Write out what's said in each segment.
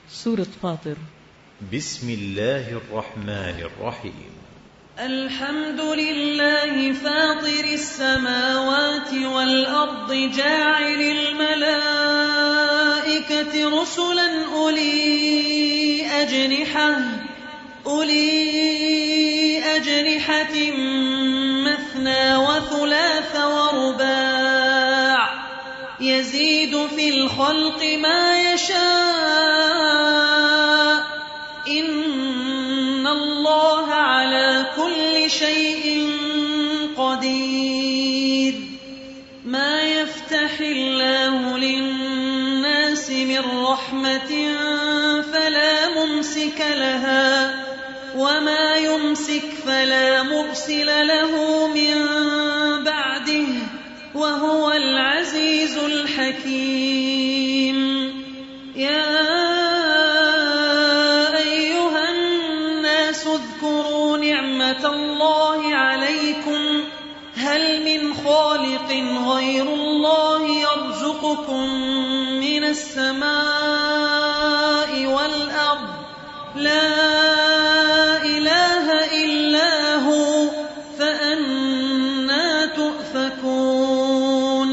سورة فاطر. بسم الله الرحمن الرحيم. الحمد لله فاطر السماوات والأرض جاعل الملائكة رسلا أولي أجنحة مثنى وثلاث ورباع يزيد في الخلق ما يشاء إن الله على كل شيء قدير. ما يفتح الله للناس من رحمة فلا ممسك لها وما يمسك فلا مرسل له من بعده وهو العزيز الحكيم. يا أيها الناس اذكروا نعمة الله عليكم هل من خالق غير الله يرزقكم من السماء والأرض لا إله إلا هو فأنا تؤفكون.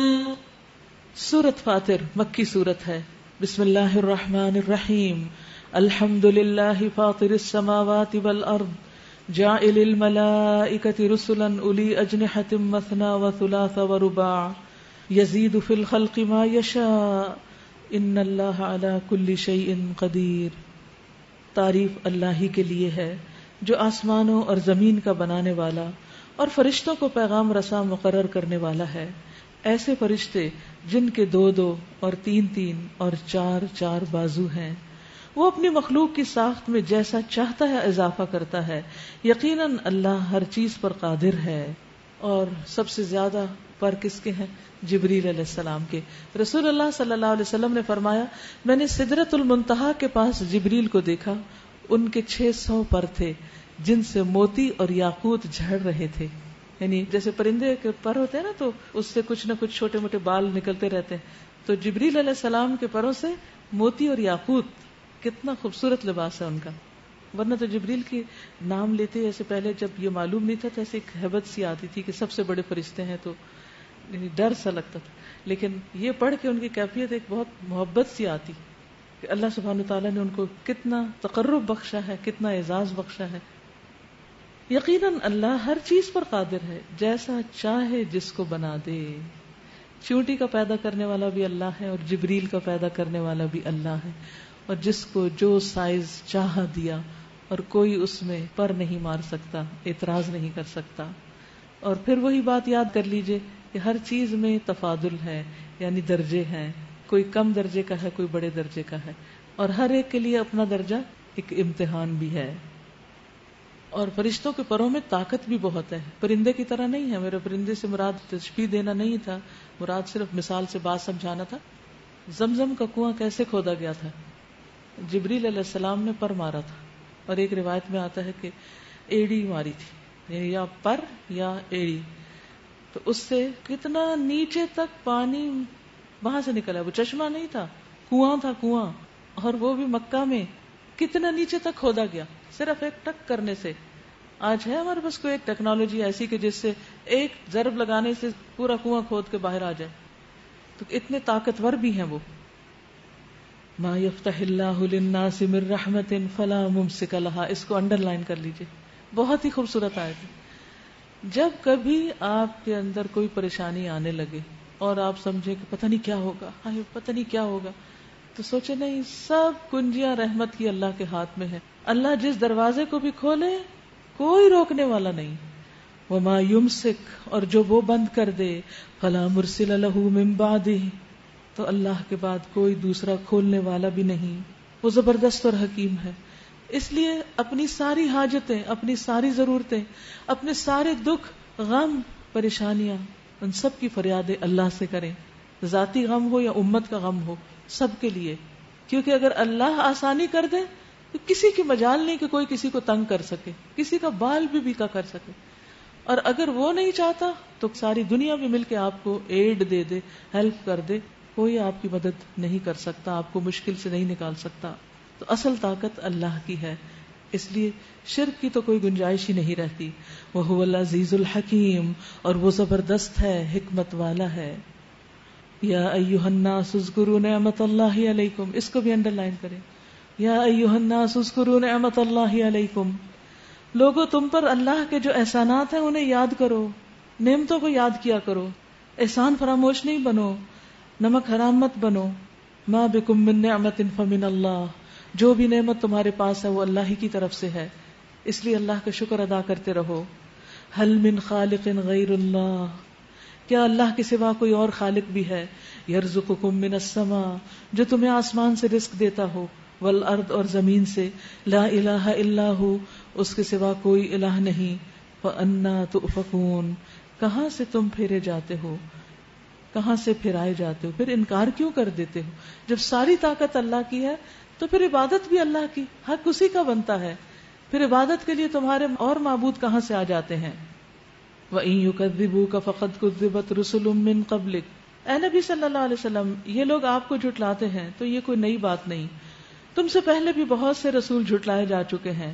سورة فاطر مکی سورت ہے. بسم اللہ الرحمن الرحیم. الحمد للہ فاطر السماوات والارض جاعل الملائکۃ رسلا اولی اجنحۃ مثنى وثلاث ورباع یزید فی الخلق ما یشاء ان اللہ علی کل شیء قدیر. تعریف اللہ ہی کے لیے ہے جو آسمانوں اور زمین کا بنانے والا اور فرشتوں کو پیغام رساں مقرر کرنے والا ہے. ایسے فرشتے جن کے 2 اور 3 اور 4 بازو ہیں. وہ اپنی مخلوق کی ساخت میں جیسا چاہتا ہے اضافہ کرتا ہے. یقیناً اللہ ہر چیز پر قادر ہے. اور سب سے زیادہ پر کس کے ہیں؟ جبریل علیہ السلام کے. رسول اللہ صلی اللہ علیہ وسلم نے فرمایا میں نے سدرۃ المنتہا کے پاس جبریل کو دیکھا. ان کے 600 پر تھے جن سے موتی اور یاقوت جھڑ رہے تھے. یعنی جیسے پرندے کے پر ہوتے ہیں نا تو اس سے کچھ نہ کچھ چھوٹے موٹے بال نکلتے رہتے ہیں. تو جبریل علیہ السلام کے پروں سے موتی اور یاقوت. کتنا خوبصورت لباس ہے ان کا. ورنہ تو جبریل کی نام لیتے ایسے پہلے جب یہ معلوم نہیں تھا تو ایسے ایک ہیبت سی آتی تھی کہ سب سے بڑے فرشتے ہیں تو ڈر سا لگتا تھا. لیکن یہ پڑھ کے ان کی کیفیت ایک بہت محبت سی آتی کہ اللہ سبحانہ تعالیٰ نے ان کو کتنا تقرب بخشا ہے, کتنا اعزاز بخشا ہے. یقیناً اللہ ہر چیز پر قادر ہے, جیسا چاہے جس کو بنا دے. چیونٹی کا پیدا کرنے والا بھی اللہ ہے اور جبریل کا پیدا کرنے والا بھی اللہ ہے. اور جس کو جو سائز چاہا دیا اور کوئی اس میں پر نہیں مار سکتا, اعتراض نہیں کر سکتا. اور پھر وہی بات یاد کر لیجئے کہ ہر چیز میں تفاضل ہے, یعنی درجے ہیں. کوئی کم درجے کا ہے, کوئی بڑے درجے کا ہے, اور ہر ایک کے لیے اپنا درجہ ایک امتحان بھی ہے. اور فرشتوں کے پروں میں طاقت بھی بہت ہے, پرندے کی طرح نہیں ہے. میرے پرندے سے مراد تشبیہ دینا نہیں تھا, مراد صرف مثال سے بات سمجھانا تھا. زمزم کا کنواں کیسے کھودا گیا تھا؟ جبریل علیہ السلام نے پر مارا تھا, اور ایک روایت میں آتا ہے کہ ایڑی ماری تھی, یعنی یا پر یا ایڑی. تو اس سے کتنا نیچے تک پانی وہاں سے نکلا. وہ چشمہ نہیں تھا, کنواں تھا, کنواں. اور وہ بھی مکہ میں کتنا نیچے تک کھودا گیا صرف ایک ٹک کرنے سے. آج ہے ہمارے پاس کوئی ایک ٹیکنالوجی ایسی کہ جس سے ایک ضرب لگانے سے پورا کنواں کھود کے باہر آ جائے. تو اتنے طاقتور بھی ہیں وہ. ما یفتح اللہ للناس من رحمت فلا ممسک لہا. اس کو انڈر لائن کر لیجئے, بہت ہی خوبصورت آیت ہے. جب کبھی آپ کے اندر کوئی پریشانی آنے لگے اور آپ سمجھے کہ پتہ نہیں کیا ہوگا, پتہ نہیں کیا ہوگا, تو سوچے نہیں, سب کنجیاں رحمت کی اللہ کے ہاتھ میں ہے. اللہ جس دروازے کو بھی کھولے کوئی روکنے والا نہیں. وما یمسک, اور جو وہ بند کر دے, فلا مرسل لہ من بعدہ, تو اللہ کے بعد کوئی دوسرا کھولنے والا بھی نہیں. وہ زبردست اور حکیم ہے. اس لیے اپنی ساری حاجتیں, اپنی ساری ضرورتیں, اپنے سارے دکھ, غم, پریشانیاں, ان سب کی فریادیں اللہ سے کریں. ذاتی غم ہو یا امت کا غم ہو, سب کے لیے. کیونکہ اگر اللہ آسانی کر دے تو کسی کی مجال نہیں کہ کوئی کسی کو تنگ کر سکے, کسی کا بال بھی بیکا کر سکے. اور اگر وہ نہیں چاہتا تو ساری دنیا بھی مل کے آپ کو ایڈ دے دے, ہیلپ کر دے, کوئی آپ کی مدد نہیں کر سکتا, آپ کو مشکل سے نہیں نکال سکتا. تو اصل طاقت اللہ کی ہے، اس لیے شرک کی تو کوئی گنجائش ہی نہیں رہتی. وَهُوَ الْعَزِيزُ الْحَكِيمُ، اور وہ زبردست ہے، حکمت والا ہے. یا ایھا الناس اذکروا نعمت اللہ علیکم، اس کو بھی انڈر لائن کریں. یا ایھا الناس اذکروا نعمت اللہ علیکم، لوگو تم پر اللہ کے جو احسانات ہیں انہیں یاد کرو، نعمتوں کو یاد کیا کرو، احسان فراموش نہیں بنو، نمک حرام مت بنو. ما بکم من نعمت فمن اللہ، جو بھی نعمت تمہارے پاس ہے وہ اللہ ہی کی طرف سے ہے، اس لیے اللہ کا شکر ادا کرتے رہو. هل من خالق غیر اللہ، کیا اللہ کے سوا کوئی اور خالق بھی ہے؟ یرزقکم من السماء، جو تمہیں آسمان سے رزق دیتا ہو، والارض، اور زمین سے. لا الہ الا ہو، اس کے سوا کوئی الہ نہیں. فانا تؤفکون، کہاں سے تم پھیرے جاتے ہو، کہاں سے پھرائے جاتے ہو، پھر انکار کیوں کر دیتے ہو؟ جب ساری طاقت اللہ کی ہے تو پھر عبادت بھی اللہ کی، حق اسی کا بنتا ہے، پھر عبادت کے لیے تمہارے اور معبود کہاں سے آ جاتے ہیں؟ وَإِن يُكَذِّبُوكَ فَقَدْ كُذِّبَتْ رُسُلٌ مِّن قَبْلِكَ، اے نبی صلی اللہ علیہ وسلم، یہ لوگ آپ کو جھٹلاتے ہیں تو یہ کوئی نئی بات نہیں، تم سے پہلے بھی بہت سے رسول جھٹلائے جا چکے ہیں،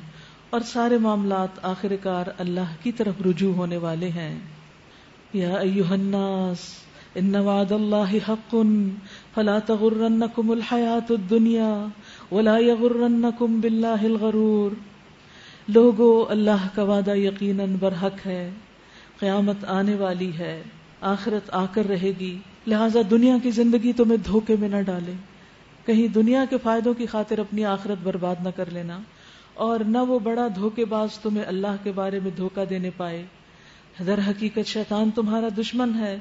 اور سارے معاملات آخر کار اللہ کی طرف رجوع ہونے والے ہیں. یا ایھا الناس ان وعد اللہ حق فلا تغرنکم الحیاۃ الدنیا ولا یغرنکم باللہ الغرور. لوگو، اللہ کا وعدہ یقیناً برحق ہے، قیامت آنے والی ہے، آخرت آ کر رہے گی، لہذا دنیا کی زندگی تمہیں دھوکے میں نہ ڈالے. کہیں دنیا کے فائدوں کی خاطر اپنی آخرت برباد نہ کر لینا، اور نہ وہ بڑا دھوکے باز تمہیں اللہ کے بارے میں دھوکہ دینے پائے. در حقیقت شیطان تمہارا دشمن ہے،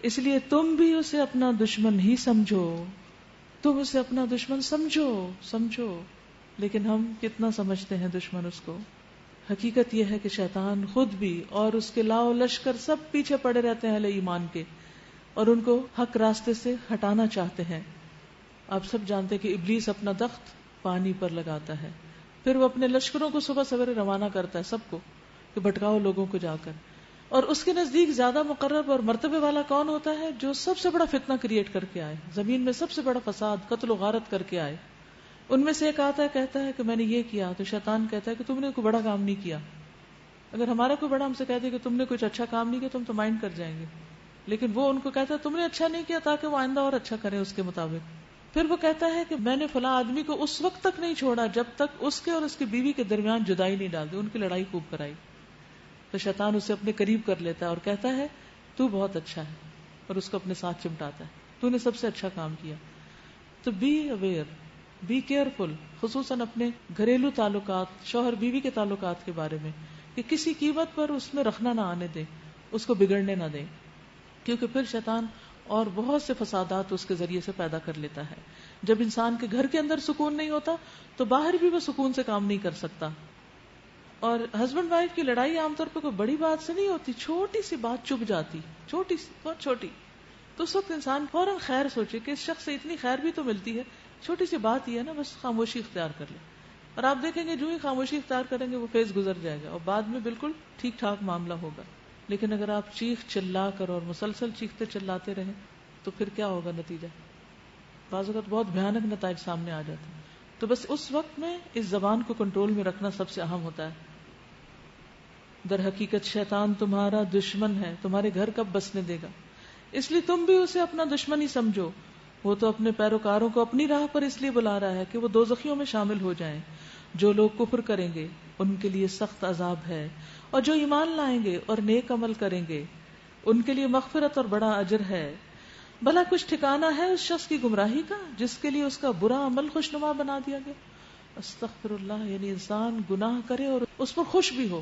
اس لیے تم بھی اسے اپنا دشمن ہی سمجھو. تم اسے اپنا دشمن سمجھو. لیکن ہم کتنا سمجھتے ہیں دشمن اس کو؟ حقیقت یہ ہے کہ شیطان خود بھی اور اس کے لاؤ لشکر سب پیچھے پڑے رہتے ہیں اہل ایمان کے، اور ان کو حق راستے سے ہٹانا چاہتے ہیں. آپ سب جانتے ہیں کہ ابلیس اپنا تخت پانی پر لگاتا ہے، پھر وہ اپنے لشکروں کو صبح سویرے روانہ کرتا ہے سب کو کہ بھٹکاؤ لوگوں کو جا کر. اور اس کے نزدیک زیادہ مقرب اور مرتبے والا کون ہوتا ہے؟ جو سب سے بڑا فتنہ کریٹ کر کے آئے، زمین میں سب سے بڑا فساد، قتل و غارت کر کے آئے. ان میں سے ایک آتا ہے، کہتا ہے کہ میں نے یہ کیا، تو شیطان کہتا ہے کہ تم نے کوئی بڑا کام نہیں کیا. اگر ہمارا کوئی بڑا ہم سے کہتے کہ تم نے کچھ اچھا کام نہیں کیا، تم تو مائنڈ کر جائیں گے، لیکن وہ ان کو کہتا ہے تم نے اچھا نہیں کیا تاکہ وہ آئندہ اور اچھا کریں اس کے مطابق. پھر وہ کہتا ہے کہ میں نے فلاں آدمی کو اس وقت تک نہیں چھوڑا جب تک اس کے اور اس کی بیوی کے درمیان جدائی نہیں ڈال دی، ان کی لڑائی خوب کرائی. تو شیطان اسے اپنے قریب کر لیتا ہے اور کہتا ہے تو بہت اچھا ہے، اور اس کو اپنے ساتھ چمٹاتا ہے، تو نے سب سے اچھا کام کیا. تو بی اویئر، بی کیئرفل، خصوصاً اپنے گھریلو تعلقات، شوہر بیوی کے تعلقات کے بارے میں، کہ کسی قیمت پر اس میں رکھنا نہ آنے دیں، اس کو بگڑنے نہ دیں، کیونکہ پھر شیطان اور بہت سے فسادات اس کے ذریعے سے پیدا کر لیتا ہے. جب انسان کے گھر کے اندر سکون نہیں ہوتا تو باہر بھی وہ سکون سے کام نہیں کر سکتا. اور ہسبینڈ وائف کی لڑائی عام طور پہ کوئی بڑی بات سے نہیں ہوتی، چھوٹی سی بات چبھ جاتی، چھوٹی سی، بہت چھوٹی، تو اس وقت انسان فوراً خیر سوچے کہ اس شخص سے اتنی خیر بھی تو ملتی ہے، چھوٹی سی بات ہی ہے نا، بس خاموشی اختیار کر لے. اور آپ دیکھیں گے جو ہی خاموشی اختیار کریں گے وہ فیز گزر جائے گا اور بعد میں بالکل ٹھیک ٹھاک معاملہ ہوگا. لیکن اگر آپ چیخ چلا کر اور مسلسل چیختے چلاتے رہیں تو پھر کیا ہوگا نتیجہ؟ بعض اوقات بہت بھیانک نتائج سامنے آ جاتے ہیں. تو بس اس وقت میں اس زبان کو کنٹرول میں رکھنا سب سے اہم ہوتا ہے. در حقیقت شیطان تمہارا دشمن ہے، تمہارے گھر کب بسنے دے گا، اس لیے تم بھی اسے اپنا دشمن ہی سمجھو. وہ تو اپنے پیروکاروں کو اپنی راہ پر اس لیے بلا رہا ہے کہ وہ دوزخیوں میں شامل ہو جائیں. جو لوگ کفر کریں گے ان کے لیے سخت عذاب ہے، اور جو ایمان لائیں گے اور نیک عمل کریں گے ان کے لیے مغفرت اور بڑا اجر ہے. بھلا کچھ ٹھکانہ ہے اس شخص کی گمراہی کا جس کے لیے اس کا برا عمل خوشنما بنا دیا گیا. استغفر اللہ، یعنی انسان گناہ کرے اور اس پر خوش بھی ہو.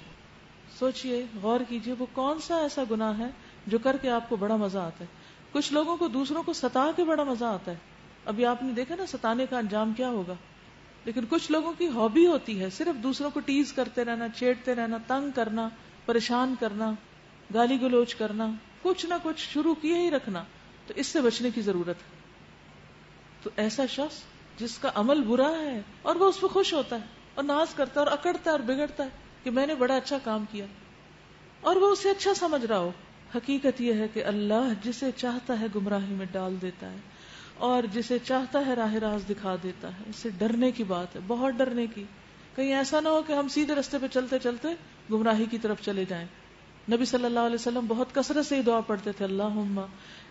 سوچئے، غور کیجئے، وہ کون سا ایسا گناہ ہے جو کر کے آپ کو بڑا مزہ آتا ہے؟ کچھ لوگوں کو دوسروں کو ستا کے بڑا مزہ آتا ہے. ابھی آپ نے دیکھا نا ستانے کا انجام کیا ہوگا. لیکن کچھ لوگوں کی ہابی ہوتی ہے صرف دوسروں کو ٹیز کرتے رہنا، چھیڑتے رہنا، تنگ کرنا، پریشان کرنا، گالی گلوچ کرنا، کچھ نہ کچھ شروع کیے ہی رکھنا. تو اس سے بچنے کی ضرورت ہے. تو ایسا شخص جس کا عمل برا ہے اور وہ اس پہ خوش ہوتا ہے اور ناز کرتا ہے اور اکڑتا ہے اور بگڑتا ہے کہ میں نے بڑا اچھا کام کیا، اور وہ اسے اچھا سمجھ رہا ہو. حقیقت یہ ہے کہ اللہ جسے چاہتا ہے گمراہی میں ڈال دیتا ہے، اور جسے چاہتا ہے راہ راست دکھا دیتا ہے. اس سے ڈرنے کی بات ہے، بہت ڈرنے کی. کہیں ایسا نہ ہو کہ ہم سیدھے رستے پہ چلتے چلتے گمراہی کی طرف چلے جائیں. نبی صلی اللہ علیہ وسلم بہت کثرت سے دعا پڑھتے تھے، اللہم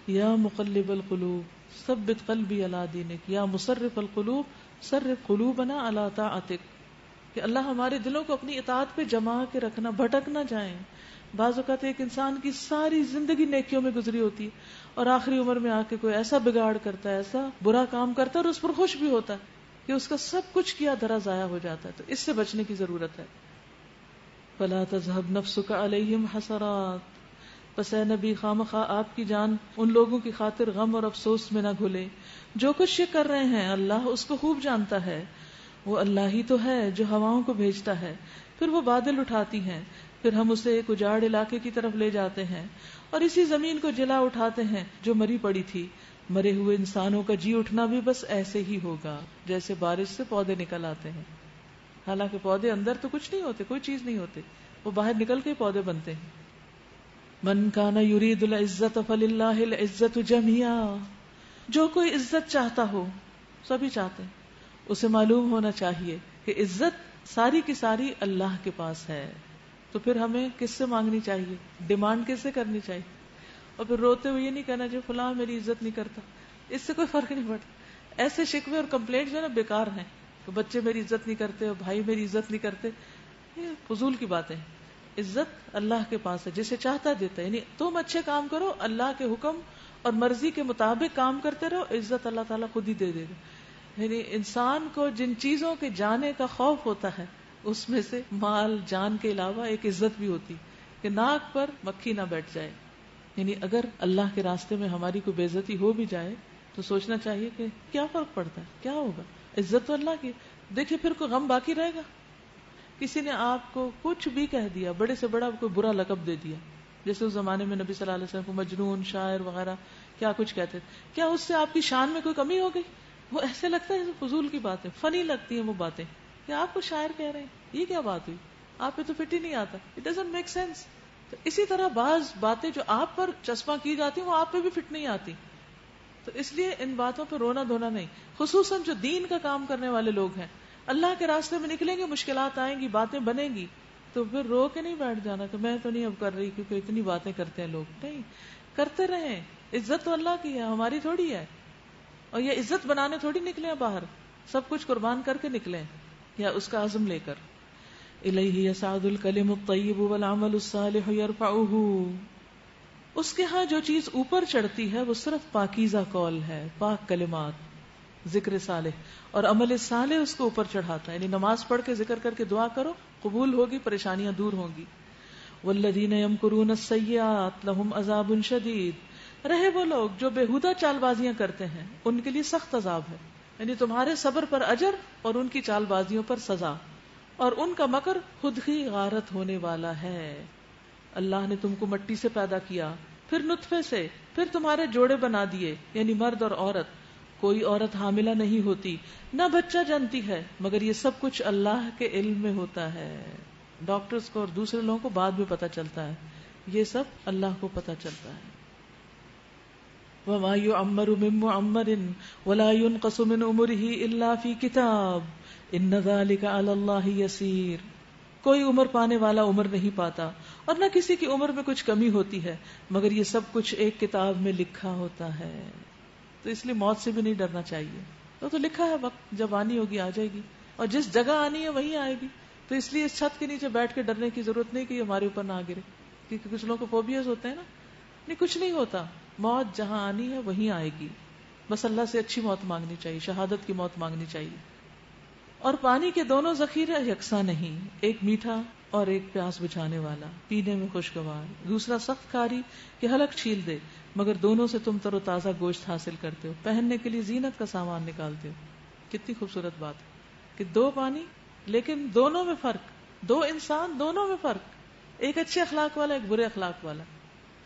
یا مقلب القلوب ثبت قلبی علی دینک یا مصرف القلوب صرف قلوبنا علی طاعتک، کہ اللہ ہمارے دلوں کو اپنی اطاعت پہ جما کے رکھنا، بھٹک نہ جائیں. بعض اوقات ایک انسان کی ساری زندگی نیکیوں میں گزری ہوتی ہے اور آخری عمر میں آ کے کوئی ایسا بگاڑ کرتا ہے، ایسا برا کام کرتا ہے اور اس پر خوش بھی ہوتا ہے کہ اس کا سب کچھ کیا دھرا ضائع ہو جاتا ہے. تو اس سے بچنے کی ضرورت ہے. فلا تذهب نفسك عليهم حسرات، پس اے نبی خامخواہ آپ کی جان ان لوگوں کی خاطر غم اور افسوس میں نہ گھلے. جو کچھ یہ کر رہے ہیں اللہ اس کو خوب جانتا ہے. وہ اللہ ہی تو ہے جو ہواؤں کو بھیجتا ہے، پھر وہ بادل اٹھاتی ہیں، پھر ہم اسے ایک اجاڑ علاقے کی طرف لے جاتے ہیں اور اسی زمین کو جلا اٹھاتے ہیں جو مری پڑی تھی. مرے ہوئے انسانوں کا جی اٹھنا بھی بس ایسے ہی ہوگا جیسے بارش سے پودے نکل آتے ہیں. حالانکہ پودے اندر تو کچھ نہیں ہوتے، کوئی چیز نہیں ہوتے، وہ باہر نکل کے پودے بنتے ہیں. من کان یرید العزت فللہ العزت جميعا، جو کوئی عزت چاہتا ہو، سبھی چاہتے ہیں، اسے معلوم ہونا چاہیے کہ عزت ساری کی ساری اللہ کے پاس ہے. تو پھر ہمیں کس سے مانگنی چاہیے، ڈیمانڈ کس سے کرنی چاہیے؟ اور پھر روتے ہوئے یہ نہیں کہنا جو فلاں میری عزت نہیں کرتا، اس سے کوئی فرق نہیں پڑتا. ایسے شکوے اور کمپلینٹ جو ہے نا بیکار ہیں، کہ بچے میری عزت نہیں کرتے اور بھائی میری عزت نہیں کرتے، یہ فضول کی باتیں. عزت اللہ کے پاس ہے، جسے چاہتا دیتا ہے. یعنی تم اچھے کام کرو، اللہ کے حکم اور مرضی کے مطابق کام کرتے رہو، عزت اللہ تعالیٰ خود ہی دے دے گا. یعنی انسان کو جن چیزوں کے جانے کا خوف ہوتا ہے اس میں سے مال جان کے علاوہ ایک عزت بھی ہوتی کہ ناک پر مکھی نہ بیٹھ جائے. یعنی اگر اللہ کے راستے میں ہماری کوئی بے عزتی ہو بھی جائے تو سوچنا چاہیے کہ کیا فرق پڑتا ہے، کیا ہوگا، عزت تو اللہ کی. دیکھیے پھر کوئی غم باقی رہے گا. کسی نے آپ کو کچھ بھی کہہ دیا، بڑے سے بڑا کوئی برا لقب دے دیا، جیسے اس زمانے میں نبی صلی اللہ علیہ وسلم کو مجنون، شاعر وغیرہ کیا کچھ کہتے تھے. کیا اس سے آپ کی شان میں کوئی کمی ہو گئی؟ وہ ایسے لگتا ہے فضول کی باتیں، فنی لگتی ہیں وہ باتیں کہ آپ کو شاعر کہہ رہے ہیں، یہ کیا بات ہوئی، آپ پہ تو فٹ ہی نہیں آتا، اٹ ڈزنٹ میک سینس. تو اسی طرح بعض باتیں جو آپ پر چسپاں کی جاتی ہیں وہ آپ پہ بھی فٹ نہیں آتی. تو اس لیے ان باتوں پہ رونا دھونا نہیں، خصوصاً جو دین کا کام کرنے والے لوگ ہیں. اللہ کے راستے میں نکلیں گے، مشکلات آئیں گی، باتیں بنیں گی، تو پھر رو کے نہیں بیٹھ جانا کہ میں تو نہیں اب کر رہی کیونکہ اتنی باتیں کرتے ہیں لوگ. نہیں، کرتے رہیں. عزت تو اللہ کی ہے، ہماری تھوڑی ہے. اور یہ عزت بنانے تھوڑی نکلے باہر، سب کچھ قربان کر کے نکلے یا اس کا عزم لے کر. الیہ یصعد الکلم الطیب والعمل الصالح یرفعہ، اس کے ہاں جو چیز اوپر چڑھتی ہے وہ صرف پاکیزہ قول ہے، پاک کلمات، ذکر صالح، اور عمل صالح اس کو اوپر چڑھاتا ہے. یعنی نماز پڑھ کے ذکر کر کے دعا کرو، قبول ہوگی، پریشانیاں دور ہوں گی. والذین یمکرون السیئات لہم عذاب شدید، رہے وہ لوگ جو بےہودہ چال بازیاں کرتے ہیں ان کے لیے سخت عذاب ہے. یعنی تمہارے صبر پر اجر اور ان کی چال بازیوں پر سزا، اور ان کا مکر خود ہی غارت ہونے والا ہے. اللہ نے تم کو مٹی سے پیدا کیا، پھر نطفے سے، پھر تمہارے جوڑے بنا دیے، یعنی مرد اور عورت. کوئی عورت حاملہ نہیں ہوتی، نہ بچہ جنتی ہے، مگر یہ سب کچھ اللہ کے علم میں ہوتا ہے. ڈاکٹرز کو اور دوسرے لوگوں کو بعد میں پتا چلتا ہے، یہ سب اللہ کو پتا چلتا ہے. وَمَا يُعَمَّرُ مِن مُعَمَّرٍ وَلَا يُنْقَصُ مِنْ عُمُرِهِ إِلَّا فِي كِتَابٍ إِنَّ ذَلِكَ عَلَى اللَّهِ يَسِيرٌ. کوئی عمر پانے والا عمر نہیں پاتا اور نہ کسی کی عمر میں کچھ کمی ہوتی ہے، مگر یہ سب کچھ ایک کتاب میں لکھا ہوتا ہے. تو اس لیے موت سے بھی نہیں ڈرنا چاہیے. تو لکھا ہے، وقت جب آنی ہوگی آ جائے گی، اور جس جگہ آنی ہے وہیں آئے گی. تو اس لیے اس چھت کے نیچے بیٹھ کے ڈرنے کی ضرورت نہیں کہ یہ ہمارے اوپر نہ گرے، کیونکہ کچھ لوگوں کو فوبیاز ہوتے ہیں نا. نہیں، کچھ نہیں ہوتا، موت جہاں آنی ہے وہیں آئے گی. بس اللہ سے اچھی موت مانگنی چاہیے، شہادت کی موت مانگنی چاہیے. اور پانی کے دونوں ذخیرے یکساں نہیں، ایک میٹھا اور ایک پیاس بجھانے والا، پینے میں خوشگوار، دوسرا سخت کھاری کہ حلق چھیل دے، مگر دونوں سے تم تر و تازہ گوشت حاصل کرتے ہو، پہننے کے لیے زینت کا سامان نکالتے ہو. کتنی خوبصورت بات کہ دو پانی لیکن دونوں میں فرق، دو انسان دونوں میں فرق، ایک اچھے اخلاق والا، ایک برے اخلاق والا،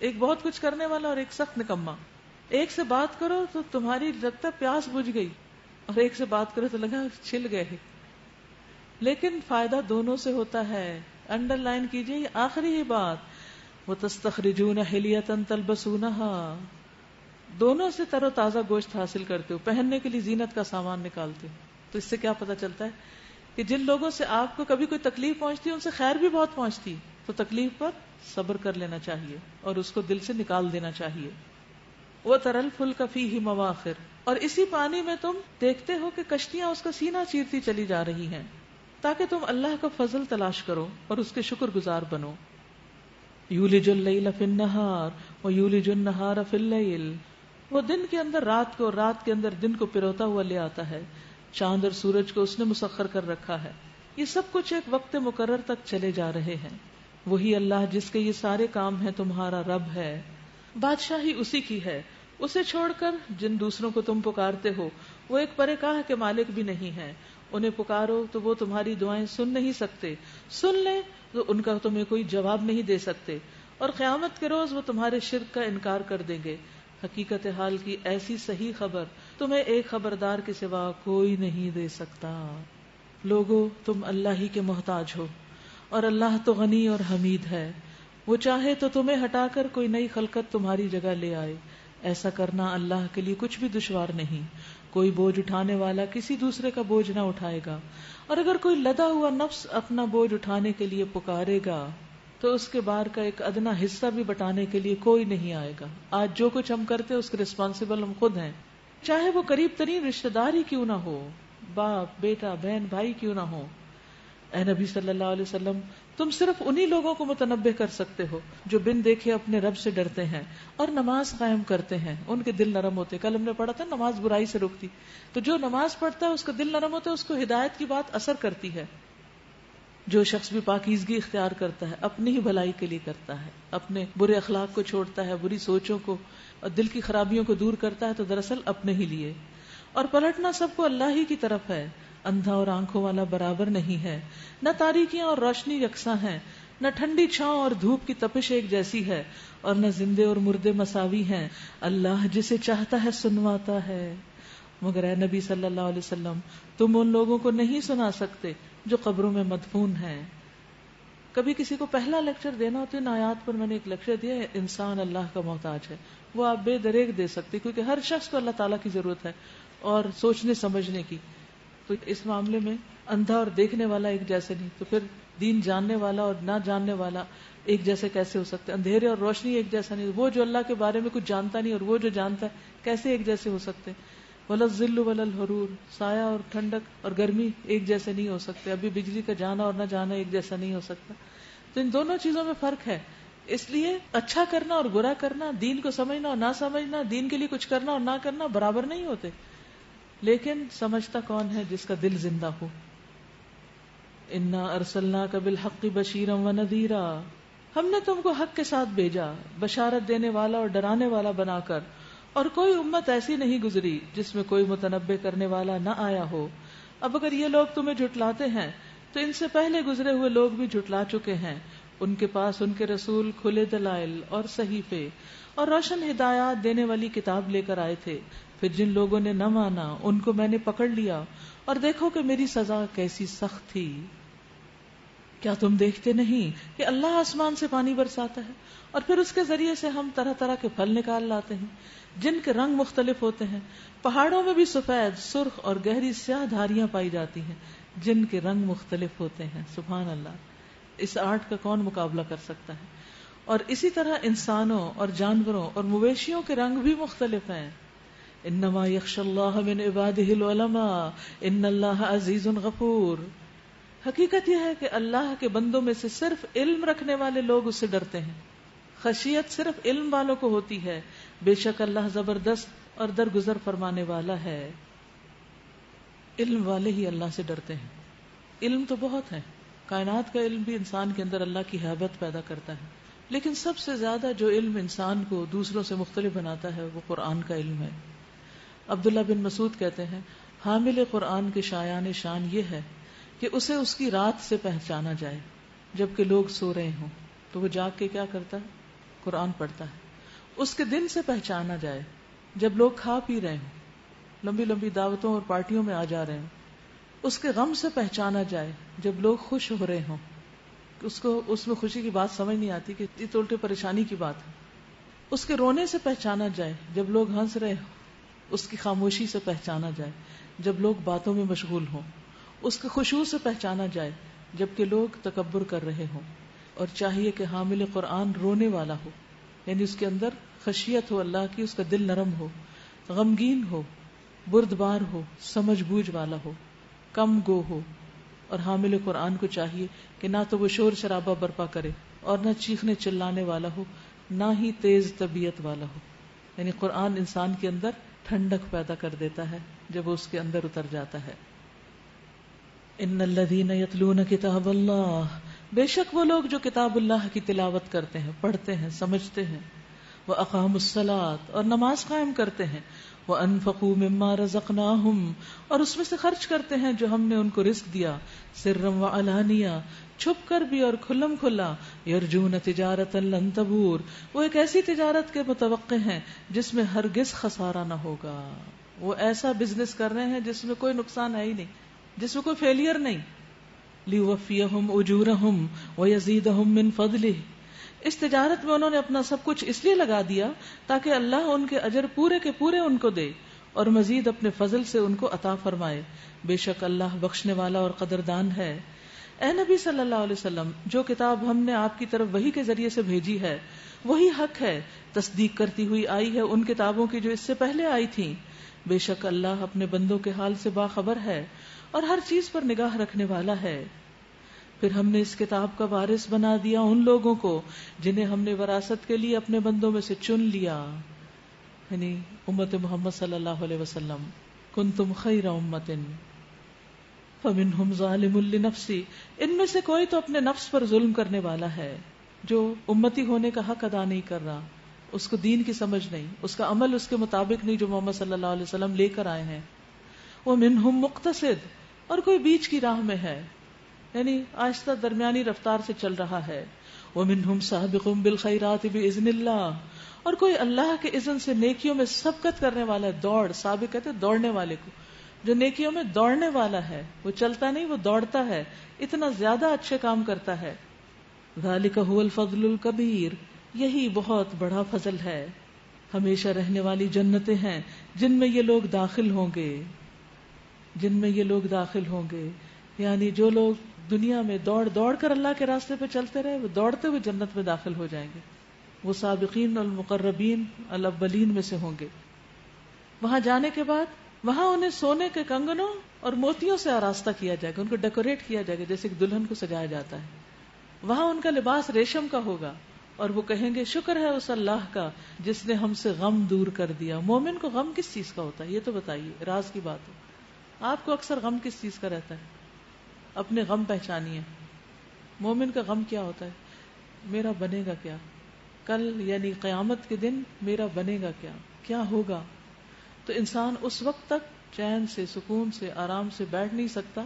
ایک بہت کچھ کرنے والا اور ایک سخت نکما. ایک سے بات کرو تو تمہاری لگتا پیاس بجھ گئی، اور ایک سے بات کرو تو لگا چھل گئے. لیکن فائدہ دونوں سے ہوتا ہے. انڈر لائن کیجئے یہ آخری ہی بات، وَتَسْتَخْرِجُونَ حِلْيَةً تَلْبَسُونَهَا، دونوں سے تر و تازہ گوشت حاصل کرتے ہو، پہننے کے لیے زینت کا سامان نکالتے ہو. تو اس سے کیا پتہ چلتا ہے کہ جن لوگوں سے آپ کو کبھی کوئی تکلیف پہنچتی ہے ان سے خیر بھی بہت پہنچتی، تو تکلیف پر صبر کر لینا چاہیے اور اس کو دل سے نکال دینا چاہیے. وَتَرَى الْفُلْكَ فِيهِ مَوَاخِرَ، اور اسی پانی میں تم دیکھتے ہو کہ کشتیاں اس کا سینہ چیرتی چلی جا رہی ہیں تاکہ تم اللہ کا فضل تلاش کرو اور اس کے شکر گزار بنو. یولج اللیل فی النہار ویولج النہار فی اللیل، وہ دن کے اندر رات کو اور رات کے اندر دن کو پروتا ہوا لے آتا ہے. چاند اور سورج کو اس نے مسخر کر رکھا ہے. یہ سب کچھ ایک وقت مقرر تک چلے جا رہے ہیں. وہی اللہ جس کے یہ سارے کام ہیں تمہارا رب ہے. بادشاہی اسی کی ہے. اسے چھوڑ کر جن دوسروں کو تم پکارتے ہو وہ ایک پرکاہ کے مالک بھی نہیں ہے. انہیں پکارو تو وہ تمہاری دعائیں سن نہیں سکتے، سن لیں تو ان کا تمہیں کوئی جواب نہیں دے سکتے، اور قیامت کے روز وہ تمہارے شرک کا انکار کر دیں گے. حقیقت حال کی ایسی صحیح خبر تمہیں ایک خبردار کے سوا کوئی نہیں دے سکتا. لوگو تم اللہ ہی کے محتاج ہو اور اللہ تو غنی اور حمید ہے. وہ چاہے تو تمہیں ہٹا کر کوئی نئی خلقت تمہاری جگہ لے آئے. ایسا کرنا اللہ کے لیے کچھ بھی دشوار نہیں. کوئی بوجھ اٹھانے والا کسی دوسرے کا بوجھ نہ اٹھائے گا، اور اگر کوئی لدا ہوا نفس اپنا بوجھ اٹھانے کے لیے پکارے گا تو اس کے بار کا ایک ادنا حصہ بھی بٹانے کے لیے کوئی نہیں آئے گا. آج جو کچھ ہم کرتے اس کے ریسپانسبل ہم خود ہیں، چاہے وہ قریب ترین رشتہ دار ہی کیوں نہ ہو، باپ بیٹا بہن بھائی کیوں نہ ہو. اے نبی صلی اللہ علیہ وسلم، تم صرف انہی لوگوں کو متنبہ کر سکتے ہو جو بن دیکھے اپنے رب سے ڈرتے ہیں اور نماز قائم کرتے ہیں. ان کے دل نرم ہوتے. کل ہم نے پڑھا تھا نماز برائی سے روکتی، تو جو نماز پڑھتا ہے اس کا دل نرم ہوتا ہے، اس کو ہدایت کی بات اثر کرتی ہے. جو شخص بھی پاکیزگی اختیار کرتا ہے اپنی ہی بھلائی کے لیے کرتا ہے، اپنے برے اخلاق کو چھوڑتا ہے، بری سوچوں کو اور دل کی خرابیوں کو دور کرتا ہے تو دراصل اپنے ہی لیے. اور پلٹنا سب کو اللہ ہی کی طرف ہے. اندھا اور آنکھوں والا برابر نہیں ہے، نہ تاریکیاں اور روشنی یکساں ہیں، نہ ٹھنڈی چھاؤں اور دھوپ کی تپش ایک جیسی ہے، اور نہ زندے اور مردے مساوی ہیں. اللہ جسے چاہتا ہے سنواتا ہے. مگر اے نبی صلی اللہ علیہ وسلم، تم ان لوگوں کو نہیں سنا سکتے جو قبروں میں مدفون ہیں. کبھی کسی کو پہلا لیکچر دینا ہوتا ہے، ان آیات پر میں نے ایک لیکچر دیا ہے، انسان اللہ کا محتاج ہے. وہ آپ بے دریغ دے سکتے کیونکہ ہر شخص کو اللہ تعالیٰ کی ضرورت ہے اور سوچنے سمجھنے کی. تو اس معاملے میں اندھا اور دیکھنے والا ایک جیسے نہیں، تو پھر دین جاننے والا اور نہ جاننے والا ایک جیسے کیسے ہو سکتے؟ اندھیرے اور روشنی ایک جیسا نہیں. وہ جو اللہ کے بارے میں کچھ جانتا نہیں اور وہ جو جانتا ہے کیسے ایک جیسے ہو سکتے؟ ولا الظل ولا الحرور، سایہ اور ٹھنڈک اور گرمی ایک جیسے نہیں ہو سکتے. ابھی بجلی کا جانا اور نہ جانا ایک جیسا نہیں ہو سکتا. تو ان دونوں چیزوں میں فرق ہے. اس لیے اچھا کرنا اور برا کرنا، دین کو سمجھنا اور نہ سمجھنا، دین کے لیے کچھ کرنا اور نہ کرنا برابر نہیں ہوتے. لیکن سمجھتا کون ہے؟ جس کا دل زندہ ہو. انا ارسلناک بالحق بشیرا ونذیرا، ہم نے تم کو حق کے ساتھ بھیجا، بشارت دینے والا اور ڈرانے والا بنا کر. اور کوئی امت ایسی نہیں گزری جس میں کوئی متنبہ کرنے والا نہ آیا ہو. اب اگر یہ لوگ تمہیں جھٹلاتے ہیں تو ان سے پہلے گزرے ہوئے لوگ بھی جھٹلا چکے ہیں. ان کے پاس ان کے رسول کھلے دلائل اور صحیفے اور روشن ہدایات دینے والی کتاب لے کر آئے تھے. پھر جن لوگوں نے نہ مانا ان کو میں نے پکڑ لیا، اور دیکھو کہ میری سزا کیسی سخت تھی. کیا تم دیکھتے نہیں کہ اللہ آسمان سے پانی برساتا ہے اور پھر اس کے ذریعے سے ہم طرح طرح کے پھل نکال لاتے ہیں جن کے رنگ مختلف ہوتے ہیں. پہاڑوں میں بھی سفید، سرخ اور گہری سیاہ دھاریاں پائی جاتی ہیں جن کے رنگ مختلف ہوتے ہیں. سبحان اللہ، اس آرٹ کا کون مقابلہ کر سکتا ہے؟ اور اسی طرح انسانوں اور جانوروں اور مویشیوں کے رنگ بھی مختلف ہیں. انما یخشی اللہ من عبادہ العلماء ان اللہ عزیز غفور. حقیقت یہ ہے کہ اللہ کے بندوں میں سے صرف علم رکھنے والے لوگ اس سے ڈرتے ہیں. خشیت صرف علم والوں کو ہوتی ہے. بے شک اللہ زبردست اور درگزر فرمانے والا ہے. علم والے ہی اللہ سے ڈرتے ہیں. علم تو بہت ہے، کائنات کا علم بھی انسان کے اندر اللہ کی ہیبت پیدا کرتا ہے، لیکن سب سے زیادہ جو علم انسان کو دوسروں سے مختلف بناتا ہے وہ قرآن کا علم ہے. عبداللہ بن مسعود کہتے ہیں، حامل قرآن کے شایان شان یہ ہے کہ اسے اس کی رات سے پہچانا جائے جبکہ لوگ سو رہے ہوں تو وہ جاگ کے کیا کرتا ہے؟ قرآن پڑھتا ہے. اس کے دن سے پہچانا جائے جب لوگ کھا پی رہے ہوں، لمبی لمبی دعوتوں اور پارٹیوں میں آ جا رہے ہوں. اس کے غم سے پہچانا جائے جب لوگ خوش ہو رہے ہوں، اس کو اس میں خوشی کی بات سمجھ نہیں آتی کہ یہ تو الٹے پریشانی کی بات ہے. اس کے رونے سے پہچانا جائے جب لوگ ہنس رہے ہوں، اس کی خاموشی سے پہچانا جائے جب لوگ باتوں میں مشغول ہوں، اس کے خشوع سے پہچانا جائے جبکہ لوگ تکبر کر رہے ہوں. اور چاہیے کہ حامل قرآن رونے والا ہو، یعنی اس کے اندر خشیت ہو اللہ کی، اس کا دل نرم ہو، غمگین ہو، بردبار ہو، سمجھ بوجھ والا ہو، کم گو ہو. اور حامل قرآن کو چاہیے کہ نہ تو وہ شور شرابہ برپا کرے اور نہ چیخنے چلانے والا ہو، نہ ہی تیز طبیعت والا ہو. یعنی قرآن انسان کے اندر ٹھنڈک پیدا کر دیتا ہے جب وہ اس کے اندر اتر جاتا ہے. ان الذین یتلون کتاب اللہ، بے شک وہ لوگ جو کتاب اللہ کی تلاوت کرتے ہیں، پڑھتے ہیں، سمجھتے ہیں. وَأَقَامُوا الصَّلَاةَ، اور نماز قائم کرتے ہیں. وَأَنفَقُوا مِمَّا رَزَقْنَاهُمْ، اور اس میں سے خرچ کرتے ہیں جو ہم نے ان کو رزق دیا. سِرًّا وَعَلَانِيَةً، چھپ کر بھی اور کھلم کھلا. یرجون تجارتا لن تبور، وہ ایک ایسی تجارت کے متوقع ہیں جس میں ہرگز خسارہ نہ ہوگا. وہ ایسا بزنس کر رہے ہیں جس میں کوئی نقصان ہے ہی نہیں، جس میں کوئی فیلئر نہیں. لیوفیہم اجورہم ویزیدہم من فضلہ، اس تجارت میں انہوں نے اپنا سب کچھ اس لیے لگا دیا تاکہ اللہ ان کے اجر پورے کے پورے ان کو دے اور مزید اپنے فضل سے ان کو عطا فرمائے. بے شک اللہ بخشنے والا اور قدردان ہے. اے نبی صلی اللہ علیہ وسلم، جو کتاب ہم نے آپ کی طرف وحی کے ذریعے سے بھیجی ہے وہی حق ہے، تصدیق کرتی ہوئی آئی ہے ان کتابوں کی جو اس سے پہلے آئی تھیں. بے شک اللہ اپنے بندوں کے حال سے باخبر ہے اور ہر چیز پر نگاہ رکھنے والا ہے. پھر ہم نے اس کتاب کا وارث بنا دیا ان لوگوں کو جنہیں ہم نے وراثت کے لیے اپنے بندوں میں سے چن لیا، یعنی امت محمد صلی اللہ علیہ وسلم. کنتم خیر امت فمنہم ظالم لنفسی، ان میں سے کوئی تو اپنے نفس پر ظلم کرنے والا ہے جو امتی ہونے کا حق ادا نہیں کر رہا، اس کو دین کی سمجھ نہیں، اس کا عمل اس کے مطابق نہیں جو محمد صلی اللہ علیہ وسلم لے کر آئے ہیں. ومنہم مقتصد، اور کوئی بیچ کی راہ میں ہے، یعنی آہستہ درمیانی رفتار سے چل رہا ہے. ومنہم سابق بالخیرات باذن اللہ، اور کوئی اللہ کے اذن سے نیکیوں میں سبقت کرنے والا ہے. دوڑ، سابق کہتے ہیں دوڑنے والے کو، جو نیکیوں میں دوڑنے والا ہے، وہ چلتا نہیں، وہ دوڑتا ہے، اتنا زیادہ اچھے کام کرتا ہے. ذالک هو الفضل الکبیر، یہی بہت بڑا فضل ہے. ہمیشہ رہنے والی جنتیں ہیں جن میں یہ لوگ داخل ہوں گے، جن میں یہ لوگ داخل ہوں گے. یعنی جو لوگ دنیا میں دوڑ دوڑ کر اللہ کے راستے پہ چلتے رہے، وہ دوڑتے ہوئے جنت میں داخل ہو جائیں گے. وہ سابقین المقربین الاولین میں سے ہوں گے. وہاں جانے کے بعد وہاں انہیں سونے کے کنگنوں اور موتیوں سے آراستہ کیا جائے گا، ان کو ڈیکوریٹ کیا جائے گا جیسے ایک دلہن کو سجایا جاتا ہے. وہاں ان کا لباس ریشم کا ہوگا اور وہ کہیں گے شکر ہے اس اللہ کا جس نے ہم سے غم دور کر دیا. مومن کو غم کس چیز کا ہوتا ہے یہ تو بتائیے، راز کی بات ہو. آپ کو اکثر غم کس چیز کا رہتا ہے؟ اپنے غم پہچانیے. مومن کا غم کیا ہوتا ہے؟ میرا بنے گا کیا کل، یعنی قیامت کے دن میرا بنے گا کیا، کیا ہوگا. تو انسان اس وقت تک چین سے، سکون سے، آرام سے بیٹھ نہیں سکتا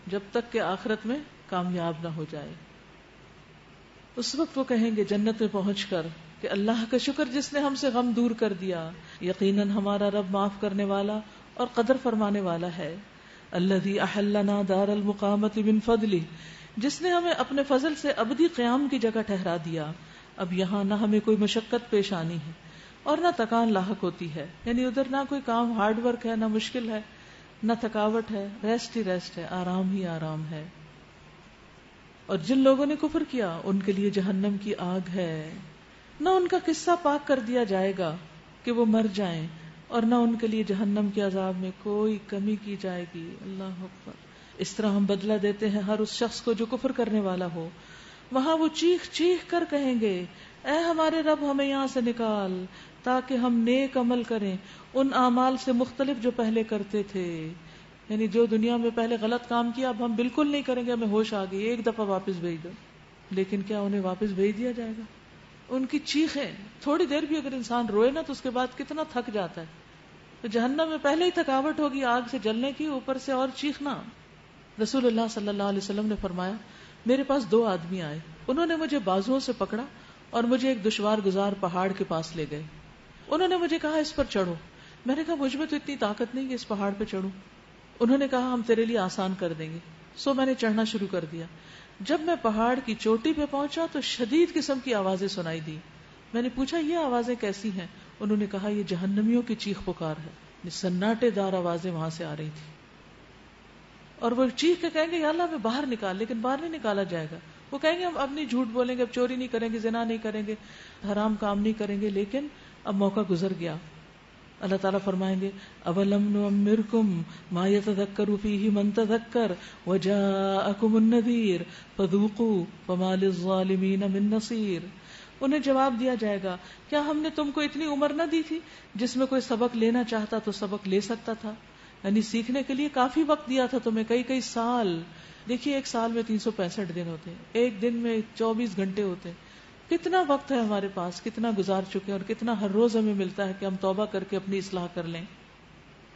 جب تک کہ آخرت میں کامیاب نہ ہو جائے. اس وقت وہ کہیں گے جنت میں پہنچ کر کہ اللہ کا شکر جس نے ہم سے غم دور کر دیا، یقیناً ہمارا رب معاف کرنے والا اور قدر فرمانے والا ہے. الذی احلنا دار المقامۃ من فضلہ، جس نے ہمیں اپنے فضل سے ابدی قیام کی جگہ ٹھہرا دیا. اب یہاں نہ ہمیں کوئی مشقت پیش آنی ہے اور نہ تکان لاحق ہوتی ہے، یعنی ادھر نہ کوئی کام ہارڈ ورک ہے، نہ مشکل ہے، نہ تھکاوٹ ہے، ریسٹ ہی ریسٹ ہے، آرام ہی آرام ہے. اور جن لوگوں نے کفر کیا ان کے لیے جہنم کی آگ ہے، نہ ان کا قصہ پاک کر دیا جائے گا کہ وہ مر جائیں، اور نہ ان کے لیے جہنم کے عذاب میں کوئی کمی کی جائے گی. اللہ اکبر. اس طرح ہم بدلہ دیتے ہیں ہر اس شخص کو جو کفر کرنے والا ہو. وہاں وہ چیخ چیخ کر کہیں گے اے ہمارے رب ہمیں یہاں سے نکال تاکہ ہم نیک عمل کریں ان اعمال سے مختلف جو پہلے کرتے تھے. یعنی جو دنیا میں پہلے غلط کام کیا اب ہم بالکل نہیں کریں گے، ہمیں ہوش آ گئی، ایک دفعہ واپس بھیج دو. لیکن کیا انہیں واپس بھیج دیا جائے گا؟ ان کی چیخیں، تھوڑی دیر بھی اگر انسان روئے نا تو اس کے بعد کتنا تھک جاتا ہے. تو جہنم میں پہلے ہی تھکاوٹ ہوگی آگ سے جلنے کی، اوپر سے اور چیخنا. رسول اللہ صلی اللہ علیہ وسلم نے فرمایا میرے پاس 2 آدمی آئے، انہوں نے مجھے بازوؤں سے پکڑا اور مجھے ایک دشوار گزار پہاڑ کے پاس لے گئے. انہوں نے مجھے کہا اس پر چڑھو. میں نے کہا مجھ میں تو اتنی طاقت نہیں کہ اس پہاڑ پہ چڑھوں. انہوں نے کہا ہم تیرے لیے آسان کر دیں گے. سو میں نے چڑھنا شروع کر دیا. جب میں پہاڑ کی چوٹی پہ پہنچا تو شدید قسم کی آوازیں سنائی دی. میں نے پوچھا یہ آوازیں کیسی ہیں؟ انہوں نے کہا یہ جہنمیوں کی چیخ پکار ہے. سناٹے دار آوازیں وہاں سے آ رہی تھی اور وہ چیخ کے کہیں گے یا اللہ ہمیں باہر نکال، لیکن باہر نہیں نکالا جائے گا. وہ کہیں گے ہم اب نہیں جھوٹ بولیں گے، اب چوری نہیں کریں گے، زنا نہیں کریں گے، حرام کام نہیں کریں گے، لیکن اب موقع گزر گیا. اللہ تعالیٰ فرمائیں گے اولم نعمرکم ما یتذکر فیہ من تذکر وجاءکم النذیر فذوقوا فما للظالمین من نصیر. انہیں جواب دیا جائے گا کیا ہم نے تم کو اتنی عمر نہ دی تھی جس میں کوئی سبق لینا چاہتا تو سبق لے سکتا تھا؟ یعنی سیکھنے کے لیے کافی وقت دیا تھا تمہیں، کئی سال. دیکھیے ایک سال میں 365 دن ہوتے ہیں، ایک دن میں 24 گھنٹے ہوتے ہیں. کتنا وقت ہے ہمارے پاس، کتنا گزار چکے ہیں، اور کتنا ہر روز ہمیں ملتا ہے کہ ہم توبہ کر کے اپنی اصلاح کر لیں.